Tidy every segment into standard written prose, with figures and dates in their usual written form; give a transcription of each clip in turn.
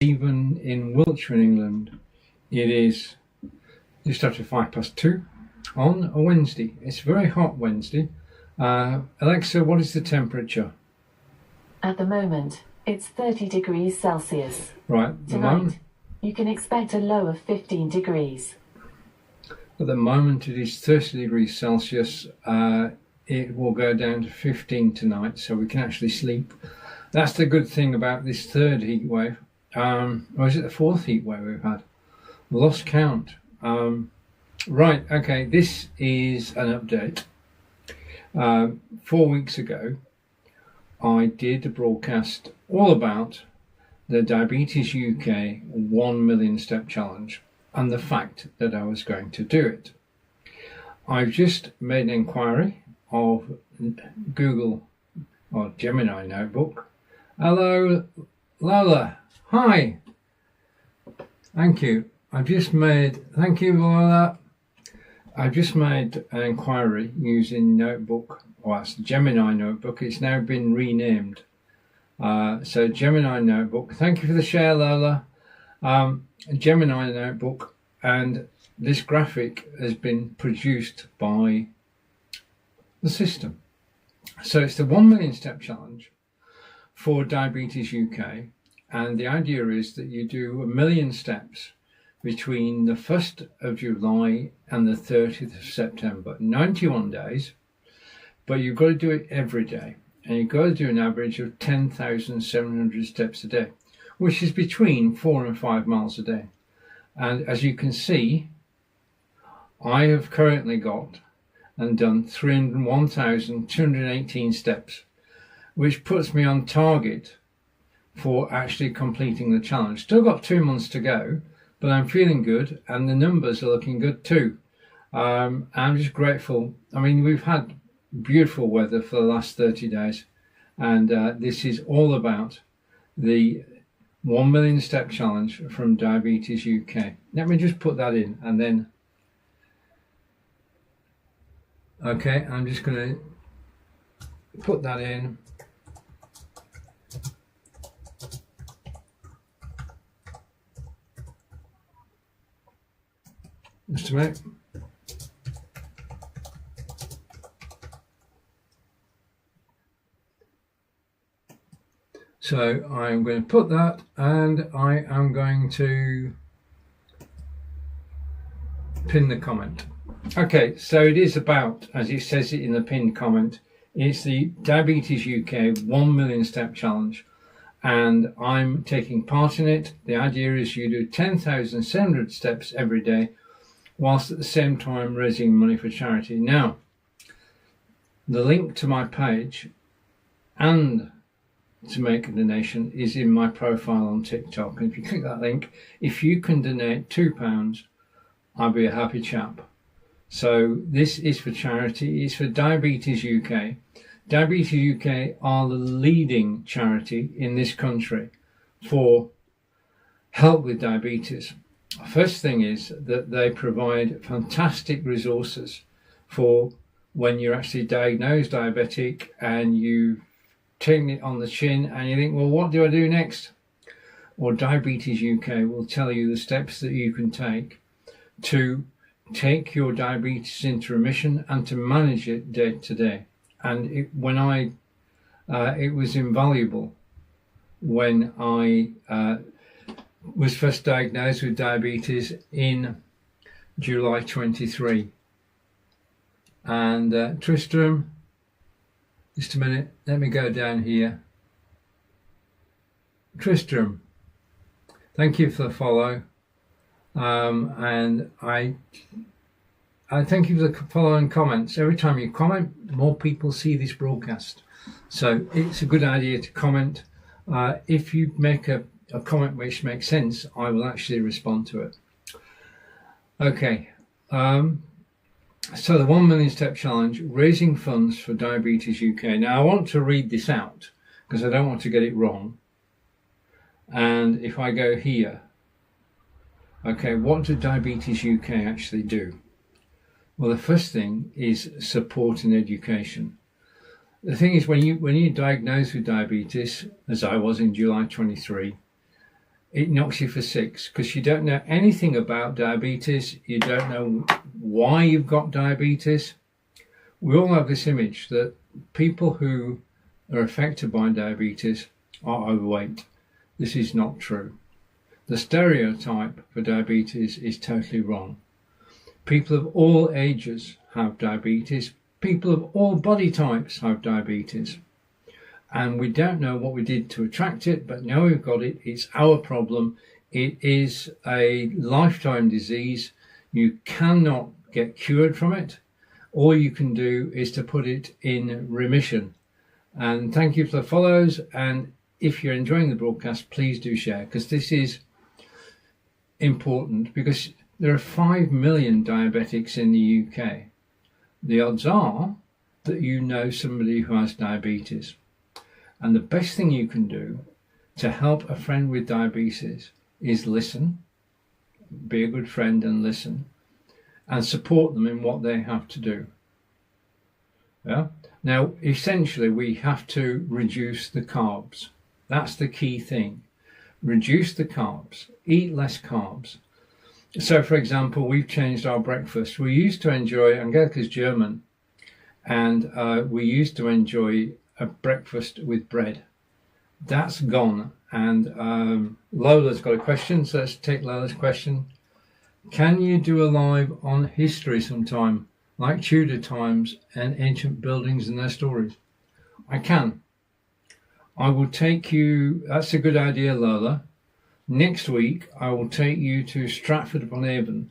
even in Wiltshire in England, it is just after 2:05 on a Wednesday. It's a very hot Wednesday. Alexa, what is the temperature? At the moment, it's 30 degrees Celsius. Right. Tonight, you can expect a low of 15 degrees. At the moment, it is 30 degrees Celsius. It will go down to 15 tonight, so we can actually sleep. That's the good thing about this third heat wave. Or is it the fourth heat wave we've had? Lost count. Right, okay, this is an update. 4 weeks ago, I did a broadcast all about the Diabetes UK 1 million step challenge and the fact that I was going to do it. I've just made an inquiry of Google or Gemini Notebook. Hello, Lola. Hi. Thank you. Thank you, Lola. I've just made an inquiry using Notebook. Well, it's Gemini Notebook. It's now been renamed. So Gemini Notebook. Thank you for the share, Lola. Gemini Notebook, and this graphic has been produced by the system. So it's the 1 million step challenge for Diabetes UK, and the idea is that you do 1 million steps between the 1st of July and the 30th of September, 91 days, but you've got to do it every day, and you've got to do an average of 10,700 steps a day, which is between 4 and 5 miles a day. And as you can see, I have currently got and done 301,218 steps, which puts me on target for actually completing the challenge. Still got 2 months to go, but I'm feeling good and the numbers are looking good too. I'm just grateful. I mean, we've had beautiful weather for the last 30 days, and this is all about the 1 million step challenge from Diabetes UK. Let me just put that in, and then okay, I'm just going to put that in. Just a minute. So I'm going to put that, and I am going to pin the comment. Okay, so it is about, as it says it in the pinned comment, it's the Diabetes UK 1 million step challenge, and I'm taking part in it. The idea is you do 10,700 steps every day, whilst at the same time raising money for charity. Now, the link to my page and to make a donation is in my profile on TikTok, and if you click that link, if you can donate £2, I'll be a happy chap. So this is for charity. It's for Diabetes UK. Diabetes UK are the leading charity in this country for help with diabetes. First thing is that they provide fantastic resources for when you're actually diagnosed diabetic and you've taken it on the chin and you think, well, what do I do next? Or Diabetes UK will tell you the steps that you can take to take your diabetes into remission and to manage it day to day. And it was invaluable when I was first diagnosed with diabetes in July 23. And Tristram, just a minute, let me go down here. Tristram, thank you for the follow. And I thank you for the following comments. Every time you comment, more people see this broadcast. So it's a good idea to comment. If you make a comment which makes sense, I will actually respond to it. Okay. So the 1 million step challenge, raising funds for Diabetes UK. Now I want to read this out because I don't want to get it wrong. And if I go here, okay, what do Diabetes UK actually do? Well, the first thing is support and education. The thing is, when you're diagnosed with diabetes, as I was in July 23, it knocks you for six, because you don't know anything about diabetes. You don't know why you've got diabetes. We all have this image that people who are affected by diabetes are overweight. This is not true. The stereotype for diabetes is totally wrong. People of all ages have diabetes. People of all body types have diabetes. And we don't know what we did to attract it, but now we've got it. It's our problem. It is a lifetime disease. You cannot get cured from it. All you can do is to put it in remission. And thank you for the follows. And if you're enjoying the broadcast, please do share, because this is important, because there are 5 million diabetics in the UK. The odds are that you know somebody who has diabetes. And the best thing you can do to help a friend with diabetes is listen, be a good friend and listen, and support them in what they have to do. Yeah. Now, essentially, we have to reduce the carbs. That's the key thing. Reduce the carbs. Eat less carbs. So, for example, we've changed our breakfast. We used to enjoy, Angelica's German, and we used to enjoy a breakfast with bread. That's gone. And Lola's got a question, so let's take Lola's question. Can you do a live on history sometime, like Tudor times and ancient buildings and their stories? I can. I will take you, that's a good idea, Lola. Next week, I will take you to Stratford-upon-Avon,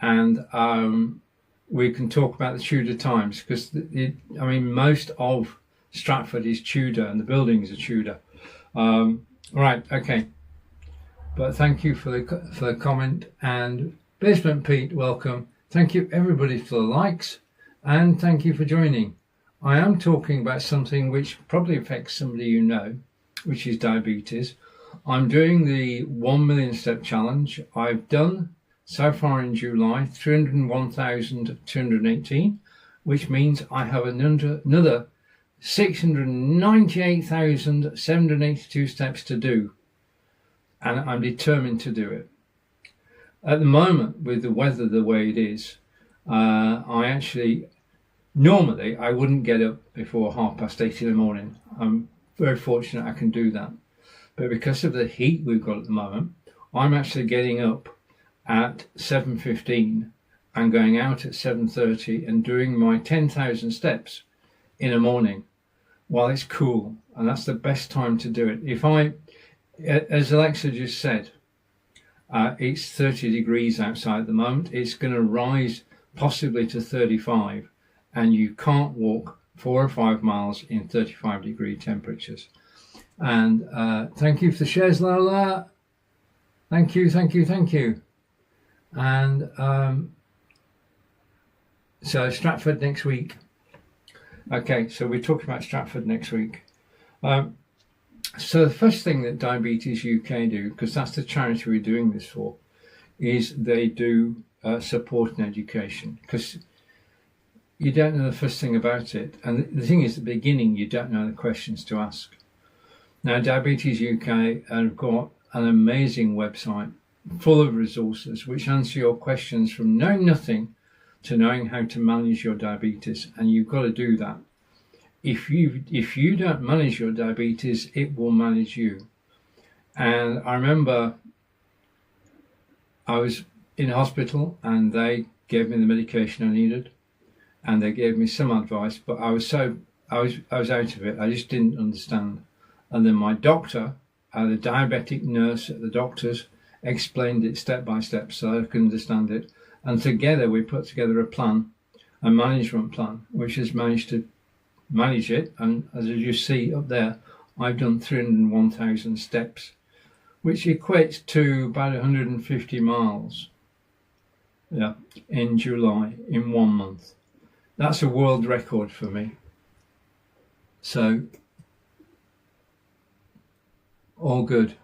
and we can talk about the Tudor times, because most of Stratford is Tudor and the buildings are Tudor. Right, okay. But thank you for the comment, and Basement Pete, welcome. Thank you everybody for the likes, and thank you for joining. I am talking about something which probably affects somebody you know, which is diabetes. I'm doing the 1 million step challenge. I've done so far in July 301,218, which means I have another 698,782 steps to do, and I'm determined to do it. At the moment, with the weather the way it is, normally I wouldn't get up before 8:30 in the morning. I'm very fortunate I can do that. But because of the heat we've got at the moment, I'm actually getting up at 7:15 and going out at 7:30 and doing my 10,000 steps in the morning while it's cool. And that's the best time to do it. As Alexa just said, it's 30 degrees outside at the moment. It's going to rise possibly to 35, and you can't walk 4 or 5 miles in 35-degree temperatures. And thank you for the shares, Lola. Thank you. And so Stratford next week. Okay, so we're talking about Stratford next week. So the first thing that Diabetes UK do, because that's the charity we're doing this for, is they do support and education, because you don't know the first thing about it. And the thing is, at the beginning, you don't know the questions to ask. Now, Diabetes UK have got an amazing website full of resources which answer your questions from knowing nothing to knowing how to manage your diabetes. And you've got to do that. If you don't manage your diabetes, it will manage you. And I remember I was in hospital and they gave me the medication I needed, and they gave me some advice, but I was out of it. I just didn't understand. And then my doctor, the diabetic nurse at the doctor's, explained it step by step so I could understand it. And together we put together a management plan, which has managed to manage it. And as you see up there, I've done 301,000 steps, which equates to about 150 miles. Yeah, in July, in 1 month. That's a world record for me. So, all good.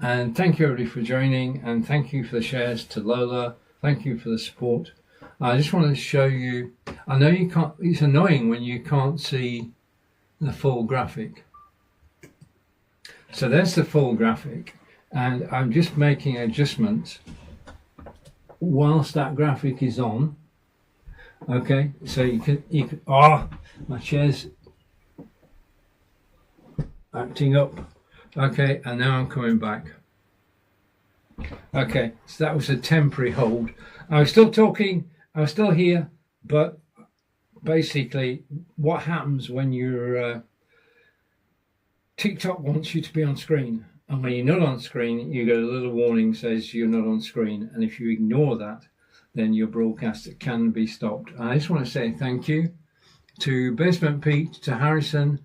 And thank you everybody for joining, and thank you for the shares to Lola. Thank you for the support. I just want to show you, I know you can't, it's annoying when you can't see the full graphic. So there's the full graphic, And I'm just making adjustments whilst that graphic is on. Okay, so you can, my chair's acting up. Okay, and now I'm coming back. Okay, so that was a temporary hold. I was still talking, I was still here, but basically what happens when your TikTok wants you to be on screen, and when you're not on screen, you get a little warning says you're not on screen, and if you ignore that, then your broadcast can be stopped. I just want to say thank you to Basement Pete, to Harrison,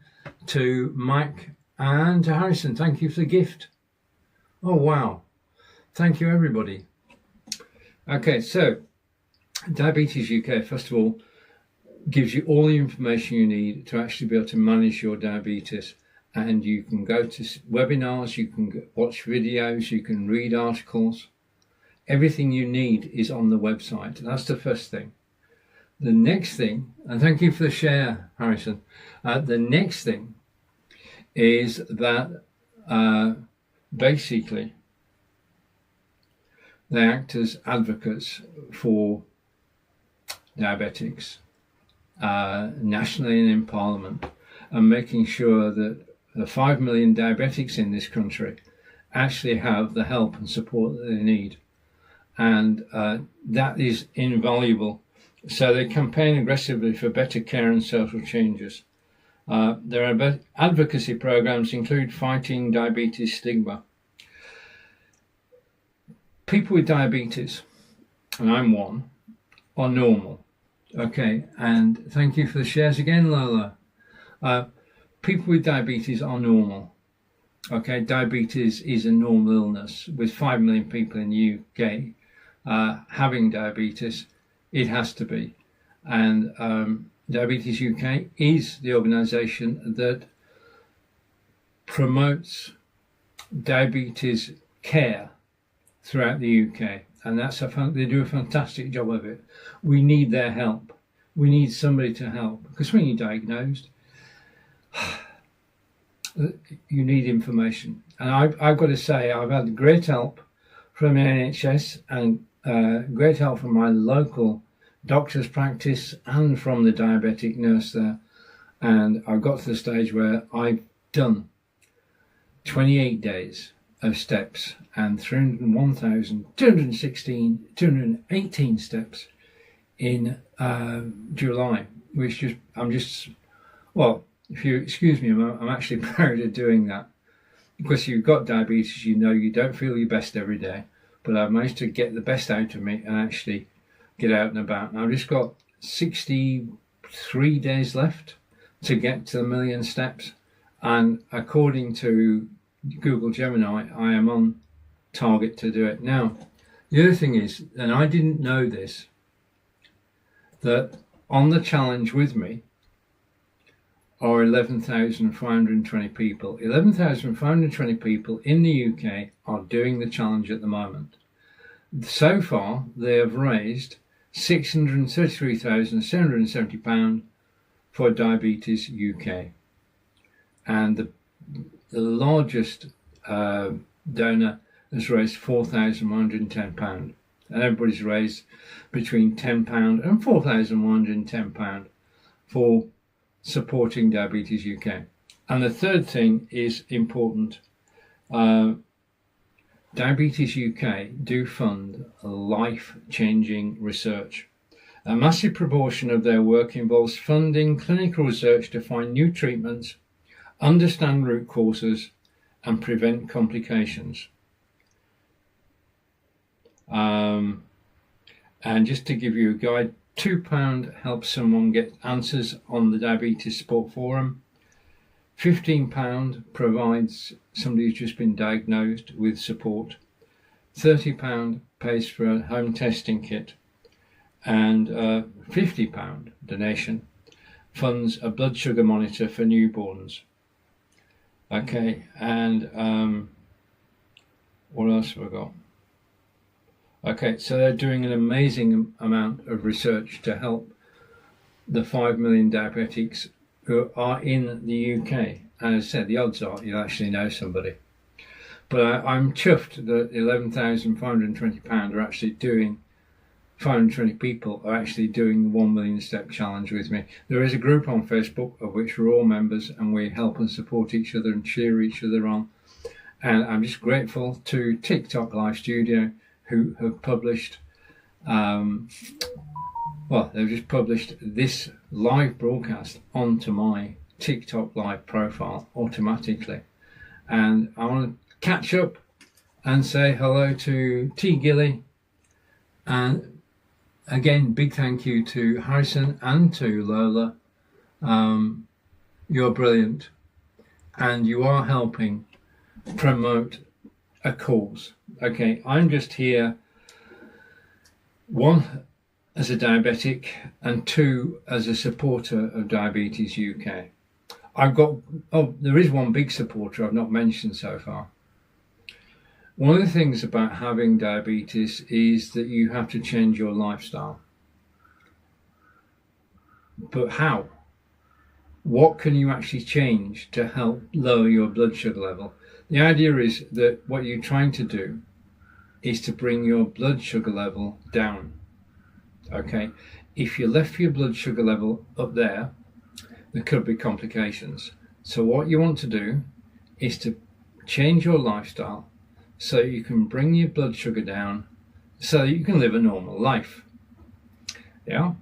to Mike, and to Harrison. Thank you for the gift. Oh wow, thank you everybody. Okay, so Diabetes UK, first of all, gives you all the information you need to actually be able to manage your diabetes. And you can go to webinars, you can watch videos, you can read articles. Everything you need is on the website. That's the first thing. The next thing, and thank you for the share, Harrison. The next thing is that basically they act as advocates for diabetics nationally and in Parliament, and making sure that the 5 million diabetics in this country actually have the help and support that they need. And that is invaluable. So they campaign aggressively for better care and social changes. Their advocacy programs include fighting diabetes stigma. People with diabetes, and I'm one, are normal. Okay, and thank you for the shares again, Lola. People with diabetes are normal. Okay, diabetes is a normal illness. With 5 million people in the UK having diabetes, it has to be. And Diabetes UK is the organisation that promotes diabetes care throughout the UK, and they do a fantastic job of it. We need their help. We need somebody to help, because when you're diagnosed, you need information. And I've got to say, I've had great help from the NHS and great help from my local doctor's practice and from the diabetic nurse there. And I've got to the stage where I've done 28 days of steps and 218 steps in July, which if you excuse me, I'm actually proud of doing that, because you've got diabetes, you know you don't feel your best every day, but I've managed to get the best out of me and actually get out and about. And I've just got 63 days left to get to 1 million steps, and according to Google Gemini, I am on target to do it. Now, the other thing is, and I didn't know this, that on the challenge with me are 11,520 people. 11,520 people in the UK are doing the challenge at the moment. So far, they have raised £633,770 for Diabetes UK. And the largest donor has raised £4,110. And everybody's raised between £10 and £4,110 for supporting Diabetes UK. And the third thing is important. Diabetes UK do fund life-changing research. A massive proportion of their work involves funding clinical research to find new treatments, understand root causes, and prevent complications. And just to give you a guide, £2 helps someone get answers on the Diabetes Support Forum. £15 provides somebody who's just been diagnosed with support. £30 pays for a home testing kit. And £50 donation funds a blood sugar monitor for newborns. Okay, and what else have I got? Okay, so they're doing an amazing amount of research to help the 5 million diabetics who are in the UK. And as I said, the odds are you'll actually know somebody. But I'm chuffed that £11,520 are actually doing, 520 people are actually doing the 1 million step challenge with me. There is a group on Facebook of which we're all members, and we help and support each other and cheer each other on. And I'm just grateful to TikTok Live Studio, who have published, they've just published this live broadcast onto my TikTok Live profile automatically. And I want to catch up and say hello to T. Gilly, and again, big thank you to Harrison and to Lola. You're brilliant, and you are helping promote a cause. Okay, I'm just here, one, as a diabetic, and two, as a supporter of Diabetes UK. There is one big supporter I've not mentioned so far. One of the things about having diabetes is that you have to change your lifestyle. But how? What can you actually change to help lower your blood sugar level? The idea is that what you're trying to do is to bring your blood sugar level down. Okay? If you left your blood sugar level up there could be complications. So what you want to do is to change your lifestyle so you can bring your blood sugar down so you can live a normal life. Yeah?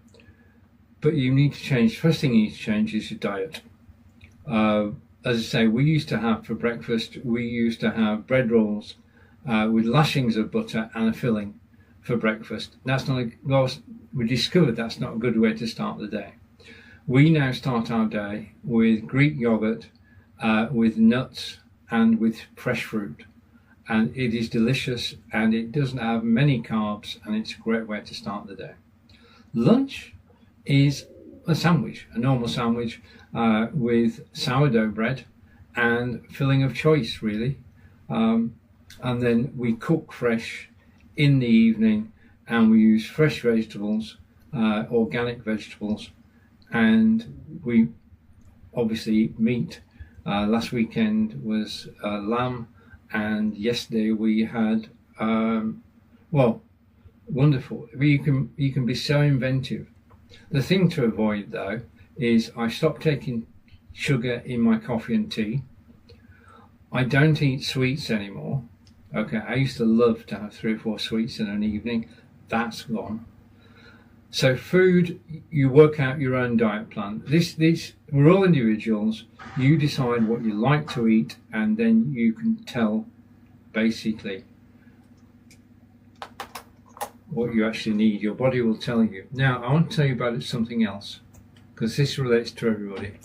But you need to change, first thing you need to change is your diet. As I say, we used to have for breakfast, we used to have bread rolls with lashings of butter and a filling for breakfast. We discovered that's not a good way to start the day. We now start our day with Greek yogurt, with nuts and with fresh fruit. And it is delicious, and it doesn't have many carbs, and it's a great way to start the day. Lunch is a sandwich, a normal sandwich with sourdough bread and filling of choice, really. And then we cook fresh in the evening, and we use fresh vegetables, organic vegetables, and we obviously eat meat. Last weekend was lamb, and yesterday we had wonderful. You can be so inventive. The thing to avoid though is I stopped taking sugar in my coffee and tea. I don't eat sweets anymore. Okay, I used to love to have 3 or 4 sweets in an evening. That's gone. So food, you work out your own diet plan. We're all individuals. You decide what you like to eat, and then you can tell basically what you actually need. Your body will tell you. Now, I want to tell you about something else, because this relates to everybody.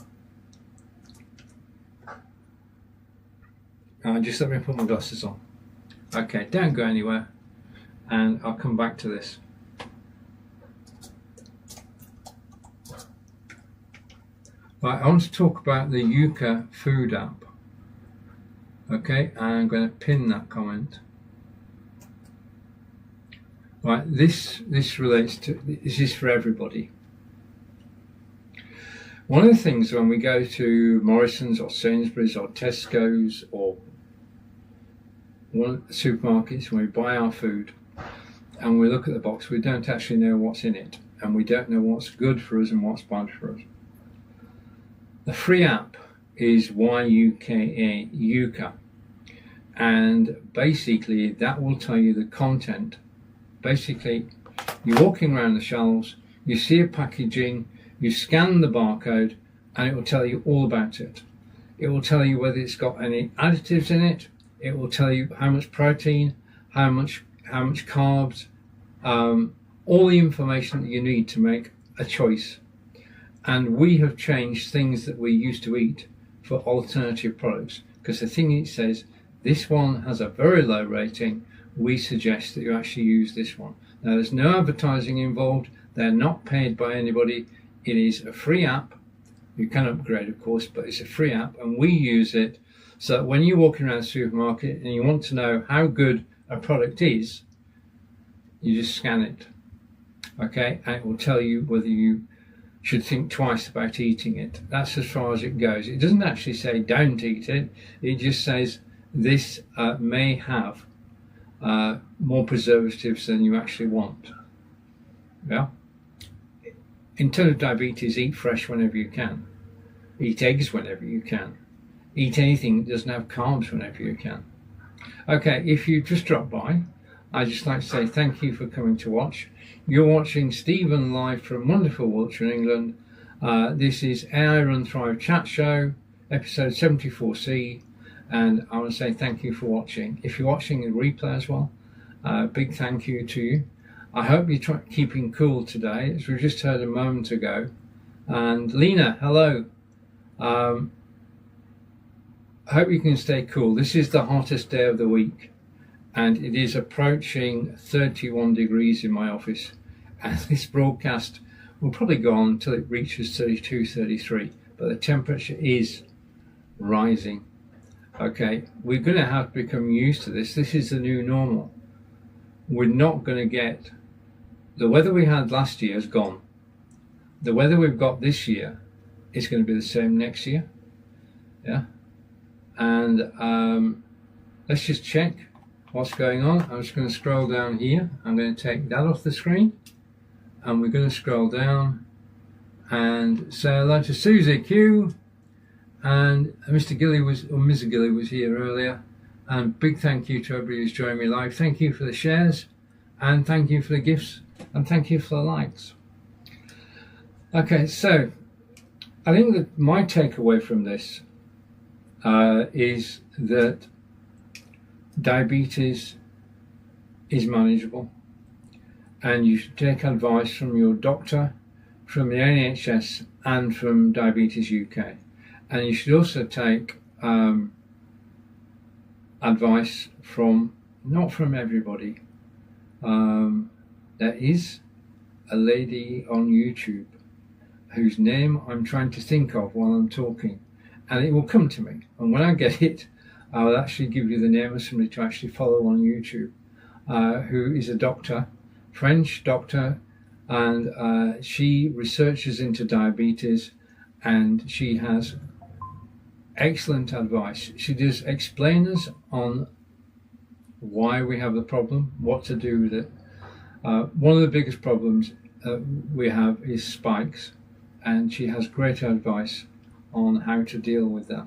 Just let me put my glasses on. Okay, don't go anywhere, and I'll come back to this. Right, I want to talk about the Yuka food app. Okay, I'm going to pin that comment. Right, this is for everybody. One of the things when we go to Morrison's or Sainsbury's or Tesco's or one of the supermarkets, when we buy our food and we look at the box, we don't actually know what's in it, and we don't know what's good for us and what's bad for us. The free app is Yuka, and basically that will tell you the content. Basically, you're walking around the shelves, you see a packaging, you scan the barcode, and it will tell you all about it. It will tell you whether it's got any additives in it. It will tell you how much protein, how much carbs, all the information that you need to make a choice. And we have changed things that we used to eat for alternative products, because the thing it says, this one has a very low rating, we suggest that you actually use this one. Now, there's no advertising involved, they're not paid by anybody, it is a free app. You can upgrade, of course, but it's a free app, and we use it so that when you're walking around the supermarket and you want to know how good a product is, you just scan it, okay, and it will tell you whether you should think twice about eating it. That's as far as it goes. It doesn't actually say don't eat it. It just says this may have more preservatives than you actually want. Yeah. In terms of diabetes, eat fresh whenever you can. Eat eggs whenever you can. Eat anything that doesn't have carbs whenever you can. Okay, if you just dropped by, I'd just like to say thank you for coming to watch. You're watching Stephen live from wonderful Wiltshire, England. This is AI Run Thrive Chat Show, episode 74C, and I want to say thank you for watching. If you're watching a replay as well, big thank you to you. I hope you're keeping cool today, as we just heard a moment ago. And Lena, hello. I hope you can stay cool. This is the hottest day of the week, and it is approaching 31 degrees in my office, and this broadcast will probably go on until it reaches 32, 33, but the temperature is rising. Okay, we're going to have to become used to this. This is the new normal. We're not going to get the weather we had last year is gone. The weather we've got this year is going to be the same next year. Yeah. And let's just check what's going on. I'm just going to scroll down here. I'm going to take that off the screen, and we're going to scroll down and say hello to Susie Q, and Mr. Gilly was, or Mrs. Gilly was here earlier. And big thank you to everybody who's joined me live. Thank you for the shares, and thank you for the gifts, and thank you for the likes. Okay, so I think that my takeaway from this is that diabetes is manageable, and you should take advice from your doctor, from the NHS, and from Diabetes UK. And you should also take advice from, not from everybody. There is a lady on YouTube whose name I'm trying to think of while I'm talking, and it will come to me. And when I get it, I'll actually give you the name of somebody to actually follow on YouTube, who is a doctor, French doctor, and she researches into diabetes, and she has excellent advice. She does explainers on why we have the problem, what to do with it. One of the biggest problems we have is spikes, and she has great advice on how to deal with that.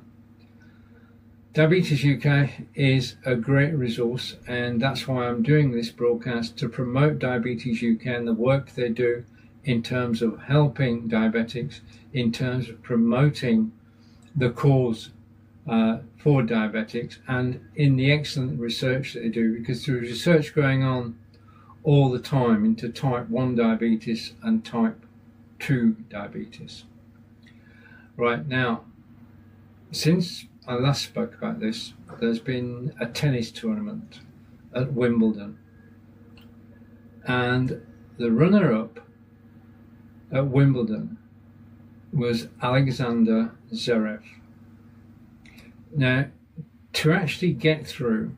Diabetes UK is a great resource, and that's why I'm doing this broadcast, to promote Diabetes UK and the work they do in terms of helping diabetics, in terms of promoting the cause for diabetics, and in the excellent research that they do, because there's research going on all the time into type 1 diabetes and type 2 diabetes. Right now, since I last spoke about this, there's been a tennis tournament at Wimbledon, and the runner-up at Wimbledon was Alexander Zverev. Now, to actually get through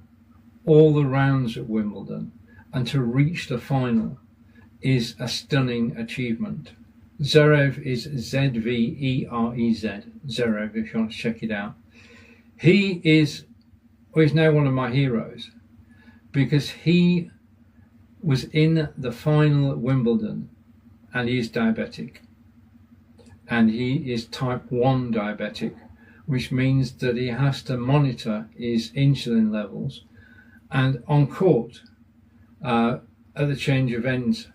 all the rounds at Wimbledon and to reach the final is a stunning achievement. Zverev is Z-V-E-R-E-Z, Zverev, if you want to check it out. He is, well, he's now one of my heroes, because he was in the final at Wimbledon, and he is diabetic, and he is type 1 diabetic, which means that he has to monitor his insulin levels, and on court, at the change of ends,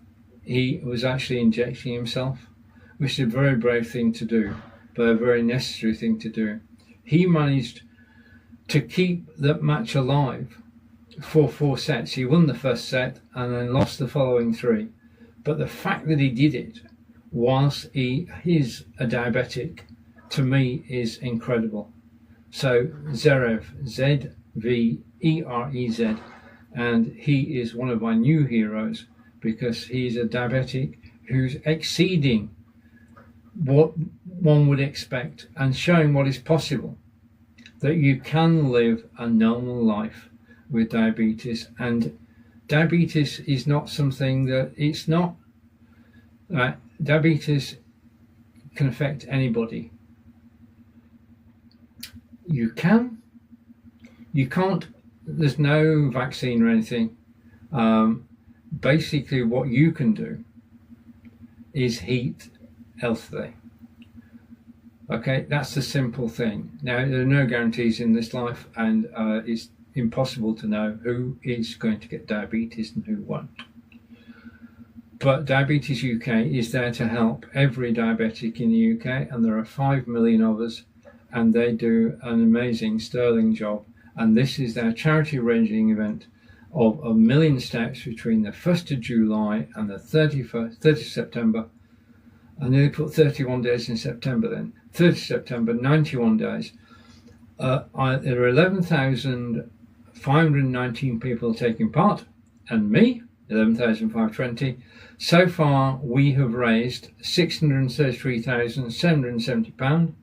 he was actually injecting himself, which is a very brave thing to do, but a very necessary thing to do. He managed to keep that match alive for 4 sets. He won the first set and then lost the following 3. But the fact that he did it whilst he is a diabetic, to me, is incredible. So Zverev, Z-V-E-R-E-Z, and he is one of my new heroes, because he's a diabetic who's exceeding what one would expect and showing what is possible, that you can live a normal life with diabetes. And diabetes is not something that, it's not, diabetes can affect anybody. You You can't, there's no vaccine or anything. Basically what you can do is eat healthily. Okay, that's the simple thing. Now, there are no guarantees in this life, and it's impossible to know who is going to get diabetes and who won't. But Diabetes UK is there to help every diabetic in the UK, and there are 5 million of us, and they do an amazing, sterling job. And this is their charity ranging event of 1 million steps between the 1st of July and the 30th September. I nearly put 31 days in September then. 30th September, 91 days. There are 11,519 people taking part, and me, 11,520. So far, we have raised £633,770.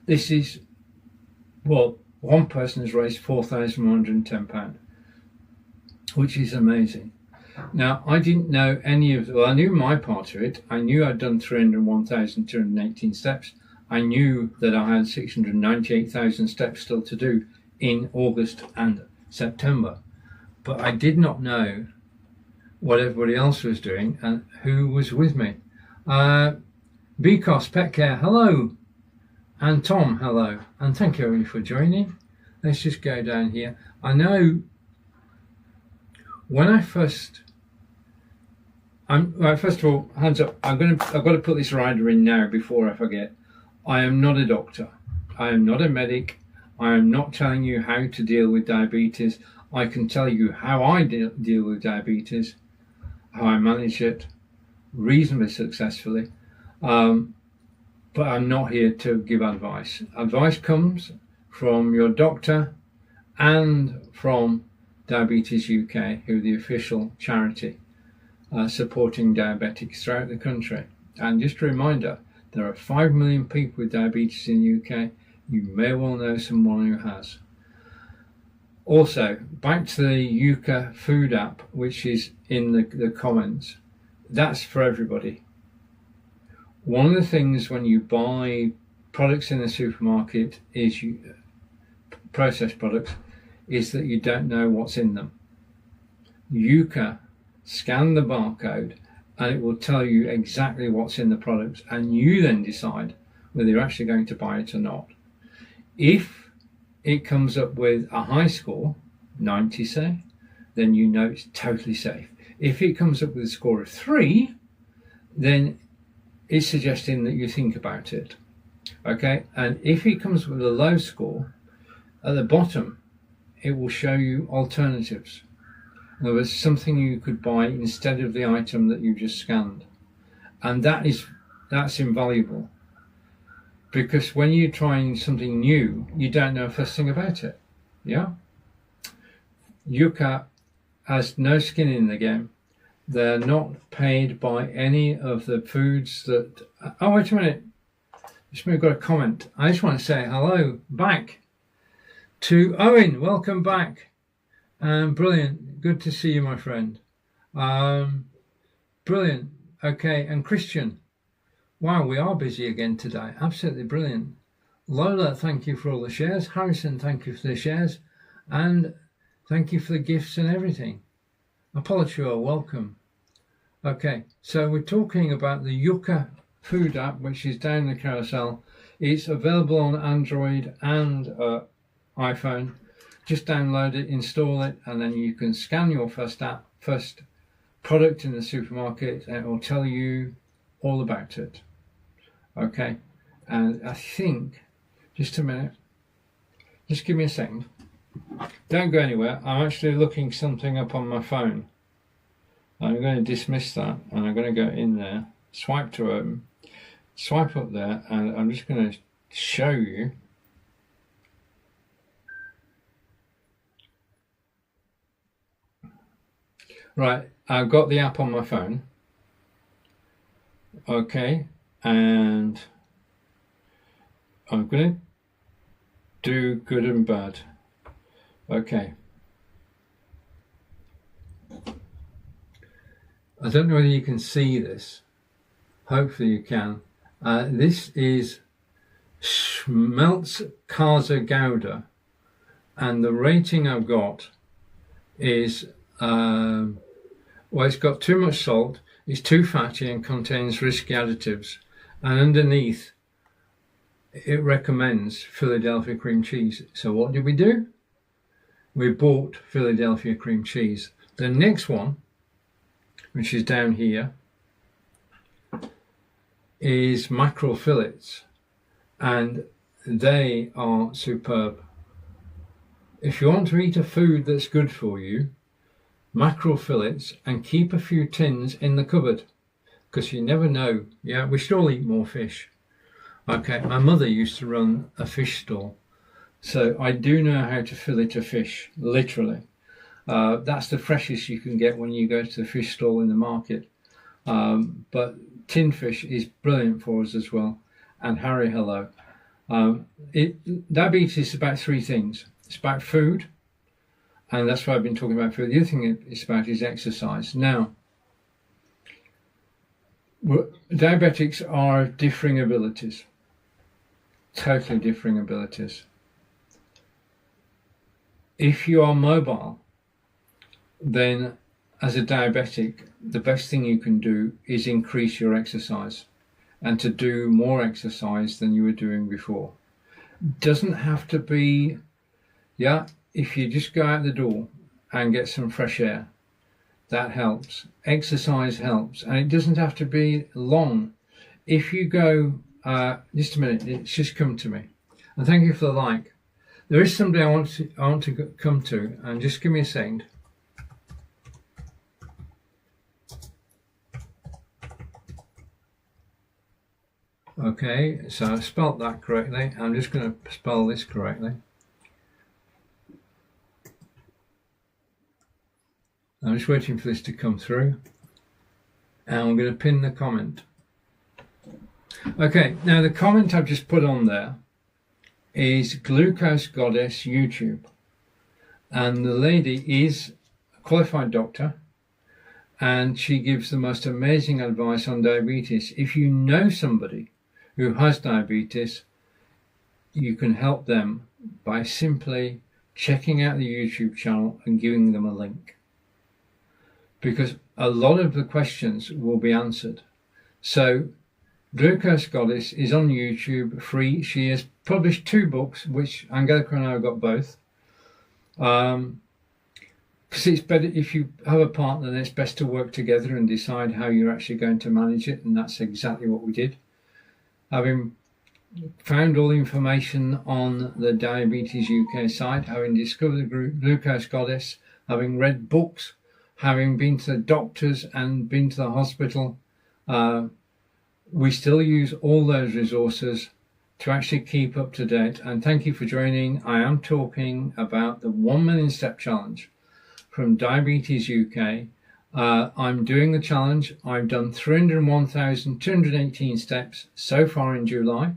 This is, well, one person has raised £4,110, which is amazing. Now, I didn't know any of, well, I knew my part of it. I knew I'd done 301,218 steps. I knew that I had 698,000 steps still to do in August and September. But I did not know what everybody else was doing and who was with me. Bcos Pet Care, hello. And Tom, hello. And thank you everybody for joining. Let's just go down here. I know when I first, first of all, hands up. I've got to put this rider in now before I forget. I am not a doctor. I am not a medic. I am not telling you how to deal with diabetes. I can tell you how I deal with diabetes, how I manage it reasonably successfully. But I'm not here to give advice. Advice comes from your doctor and from Diabetes UK, who are the official charity supporting diabetics throughout the country. And just a reminder, there are 5 million people with diabetes in the UK. You may well know someone who has. Also, back to the Yuka food app, which is in the comments. That's for everybody. One of the things when you buy products in the supermarket is processed products, is that you don't know what's in them. Yuka, scan the barcode and it will tell you exactly what's in the products, and you then decide whether you're actually going to buy it or not. If it comes up with a high score, 90 say, then you know it's totally safe. If it comes up with a score of 3, then it's suggesting that you think about it. Okay, and if it comes with a low score, at the bottom it will show you alternatives. In other words, something you could buy instead of the item that you just scanned. And that's invaluable, because when you're trying something new, you don't know a first thing about it. Yeah? Yuka has no skin in the game. They're not paid by any of the foods that... Oh, wait a minute. We've got a comment. I just want to say hello back to Owen. Welcome back. Brilliant. Good to see you, my friend. Brilliant. Okay, and Christian. Wow, we are busy again today. Absolutely brilliant. Lola, thank you for all the shares. Harrison, thank you for the shares. And thank you for the gifts and everything. Apolachua, welcome. Okay, so we're talking about the Yuka food app, which is down the carousel. It's available on Android and iPhone. Just download it, install it, and then you can scan your first product in the supermarket, and it will tell you all about it. Okay, and I think, just a minute, just give me a second. Don't go anywhere. I'm actually looking something up on my phone. I'm going to dismiss that, and I'm going to go in there, swipe to open, swipe up there, and I'm just going to show you. Right, I've got the app on my phone. Okay, and I'm going to do good and bad. Okay. I don't know whether you can see this. Hopefully you can. This is Schmelz Casa Gouda. and the rating I've got is, well, it's got too much salt, it's too fatty and contains risky additives. And underneath, it recommends Philadelphia cream cheese. So what did we do? We bought Philadelphia cream cheese. The next one, which is down here, is mackerel fillets, and they are superb. If you want to eat a food that's good for you, mackerel fillets, and keep a few tins in the cupboard, because you never know. Yeah, we should all eat more fish. Okay, my mother used to run a fish stall, so I do know how to fillet a fish, literally. That's the freshest you can get when you go to the fish stall in the market. But tin fish is brilliant for us as well. And Harry, hello. Diabetes is about three things. It's about food, and that's why I've been talking about food. The other thing it's about is exercise. Now, diabetics are differing abilities, totally differing abilities. If you are mobile, then as a diabetic, the best thing you can do is increase your exercise and to do more exercise than you were doing before. Doesn't have to be, if you just go out the door and get some fresh air, that helps. Exercise helps, and it doesn't have to be long. If you go, just a minute, it's just come to me. And thank you for the like. There is somebody I want to come to, and just give me a second. Okay, so I spelt that correctly. I'm just going to spell this correctly. I'm just waiting for this to come through, and I'm going to pin the comment. Okay, now the comment I've just put on there is Glucose Goddess YouTube, and the lady is a qualified doctor, and she gives the most amazing advice on diabetes. If you know somebody who has diabetes, you can help them by simply checking out the YouTube channel and giving them a link, because a lot of the questions will be answered. So Glucose Goddess is on YouTube, free. She has published 2 books, which Angelica and I have got both. Because it's better, if you have a partner, then it's best to work together and decide how you're actually going to manage it, and that's exactly what we did. Having found all the information on the Diabetes UK site, having discovered the group Glucose Goddess, having read books, having been to the doctors and been to the hospital, we still use all those resources to actually keep up to date. And thank you for joining. I am talking about the 1 Million Step Challenge from Diabetes UK. I'm doing the challenge. I've done 301,218 steps so far in July.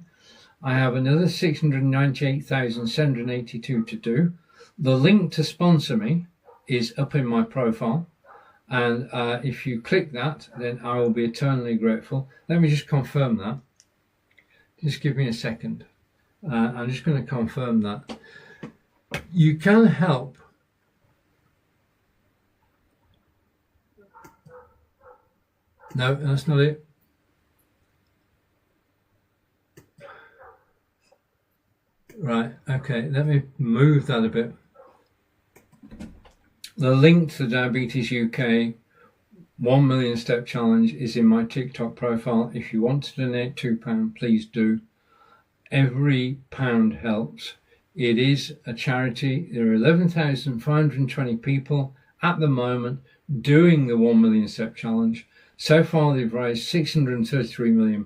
I have another 698,782 to do. The link to sponsor me is up in my profile. And if you click that, then I will be eternally grateful. Let me just confirm that. Just give me a second. I'm just going to confirm that. You can help. No, that's not it. Right, okay, let me move that a bit. The link to Diabetes UK 1 Million Step Challenge is in my TikTok profile. If you want to donate £2, please do. Every pound helps. It is a charity. There are 11,520 people at the moment doing the 1 Million Step Challenge. So far they've raised £633 million,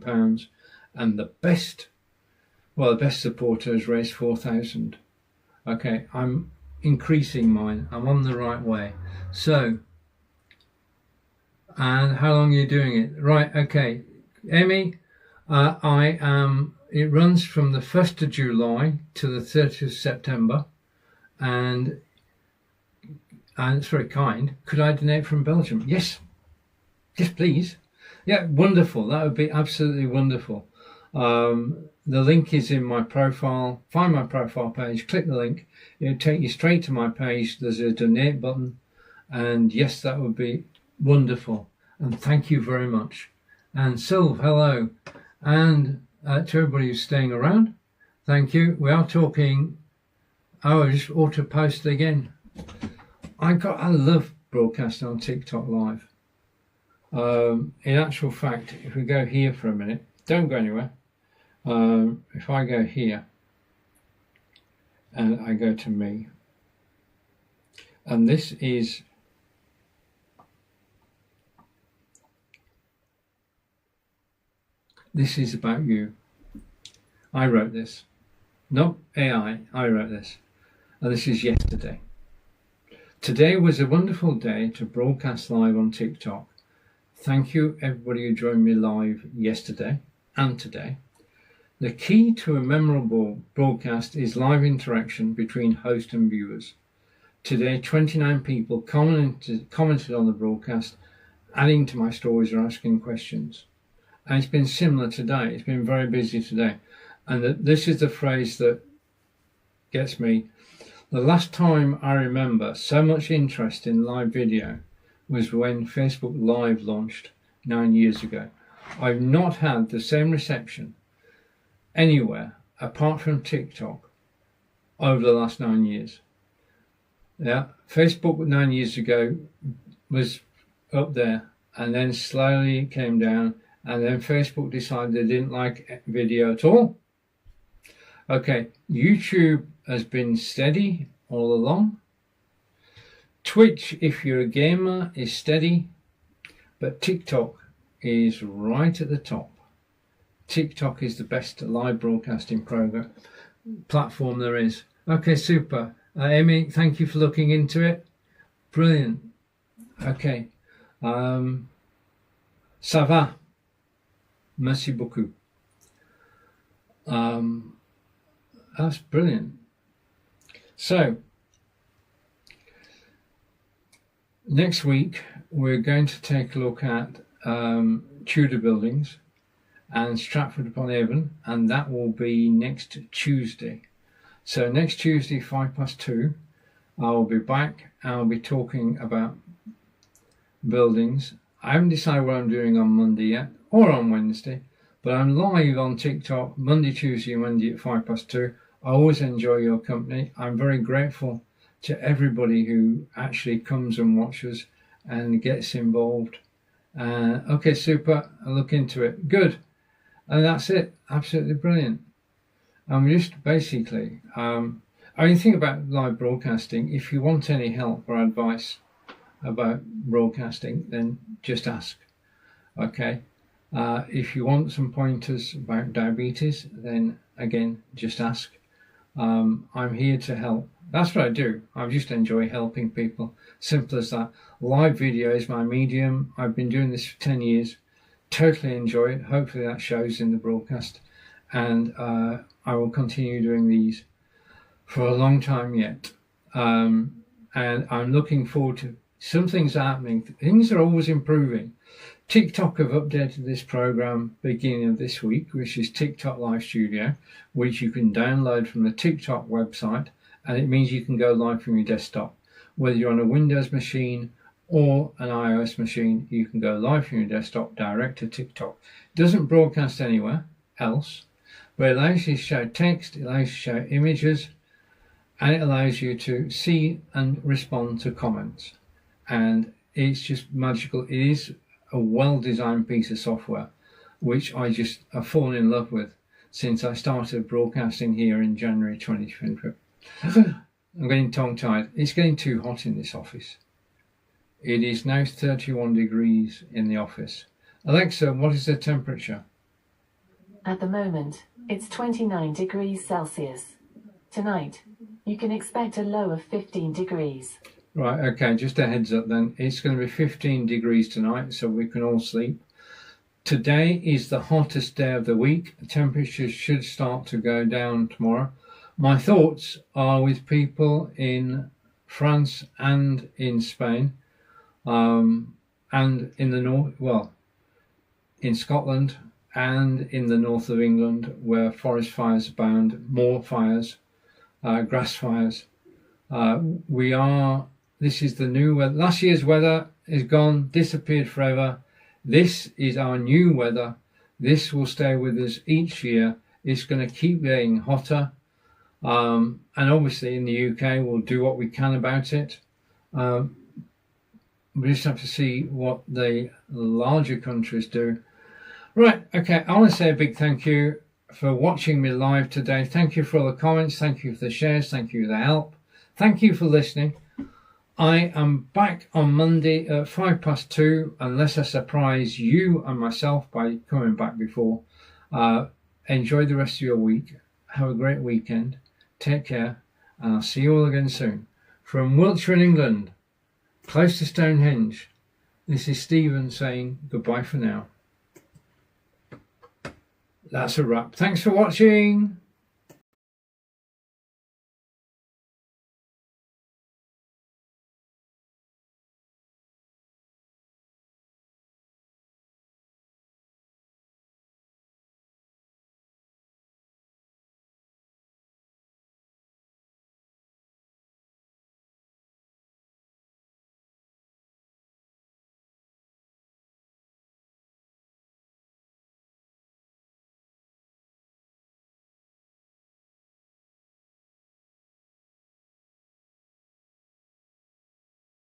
and the best supporter has raised 4,000. Okay, I'm increasing mine. I'm on the right way. So, and how long are you doing it? Right, okay. Emmy, it runs from the 1st of July to the 30th of September, and it's very kind. Could I donate from Belgium? Yes, please. Yeah, wonderful. That would be absolutely wonderful. The link is in my profile. Find my profile page, click the link. It'll take you straight to my page. There's a donate button. And yes, that would be wonderful. And thank you very much. And Sylv, hello. And to everybody who's staying around, thank you. We are talking. Oh, I just auto posted again. I love broadcasting on TikTok Live. In actual fact, if we go here for a minute, don't go anywhere. If I go here and I go to me, and this is about you. I wrote this, not AI. I wrote this, and this is yesterday. Today was a wonderful day to broadcast live on TikTok. Thank you everybody who joined me live yesterday and today. The key to a memorable broadcast is live interaction between host and viewers. Today, 29 people commented on the broadcast, adding to my stories or asking questions. And it's been similar today. It's been very busy today. And this is the phrase that gets me. The last time I remember so much interest in live video was when Facebook Live launched 9 years ago. I've not had the same reception anywhere apart from TikTok over the last 9 years. Yeah, Facebook 9 years ago was up there, and then slowly it came down, and then Facebook decided they didn't like video at all. Okay, YouTube has been steady all along. Twitch, if you're a gamer, is steady, but TikTok is right at the top. TikTok is the best live broadcasting platform there is. Okay, super. Amy, thank you for looking into it. Brilliant. Okay. Ça va. Merci beaucoup. That's brilliant. So, next week we're going to take a look at Tudor buildings and Stratford upon Avon, and that will be next Tuesday. So next Tuesday, 2:05, I'll be back. I'll be talking about buildings. I haven't decided what I'm doing on Monday yet, or on Wednesday, but I'm live on TikTok Monday, Tuesday, and Wednesday at 2:05. I always enjoy your company. I'm very grateful to everybody who actually comes and watches and gets involved. Okay, super. I'll look into it. Good. And that's it. Absolutely brilliant. And we just basically, think about live broadcasting. If you want any help or advice about broadcasting, then just ask. Okay. If you want some pointers about diabetes, then again, just ask. I'm here to help. That's what I do. I just enjoy helping people. Simple as that. Live video is my medium. I've been doing this for 10 years. Totally enjoy it. Hopefully that shows in the broadcast. And I will continue doing these for a long time yet. And I'm looking forward to some things are happening. Things are always improving. TikTok have updated this program beginning of this week, which is TikTok Live Studio, which you can download from the TikTok website, and it means you can go live from your desktop. Whether you're on a Windows machine or an iOS machine, you can go live from your desktop direct to TikTok. It doesn't broadcast anywhere else, but it allows you to show text, it allows you to show images, and it allows you to see and respond to comments. And it's just magical. It is a well-designed piece of software, which I've fallen in love with since I started broadcasting here in January 2020. I'm getting tongue-tied. It's getting too hot in this office. It is now 31 degrees in the office. Alexa, what is the temperature? At the moment, it's 29 degrees Celsius. Tonight, you can expect a low of 15 degrees. Right, okay, just a heads up then. It's going to be 15 degrees tonight, so we can all sleep. Today is the hottest day of the week. Temperatures should start to go down tomorrow. My thoughts are with people in France and in Spain, and in the north, well, in Scotland and in the north of England, where forest fires abound, more fires, grass fires. This is the new weather. Last year's weather is gone, disappeared forever. This is our new weather. This will stay with us each year. It's going to keep getting hotter. And obviously in the UK, we'll do what we can about it. We just have to see what the larger countries do. Right, okay, I want to say a big thank you for watching me live today. Thank you for all the comments. Thank you for the shares. Thank you for the help. Thank you for listening. I am back on Monday at 2:05, unless I surprise you and myself by coming back before. Enjoy the rest of your week. Have a great weekend. Take care, and I'll see you all again soon. From Wiltshire in England, close to Stonehenge, this is Stephen saying goodbye for now. That's a wrap. Thanks for watching.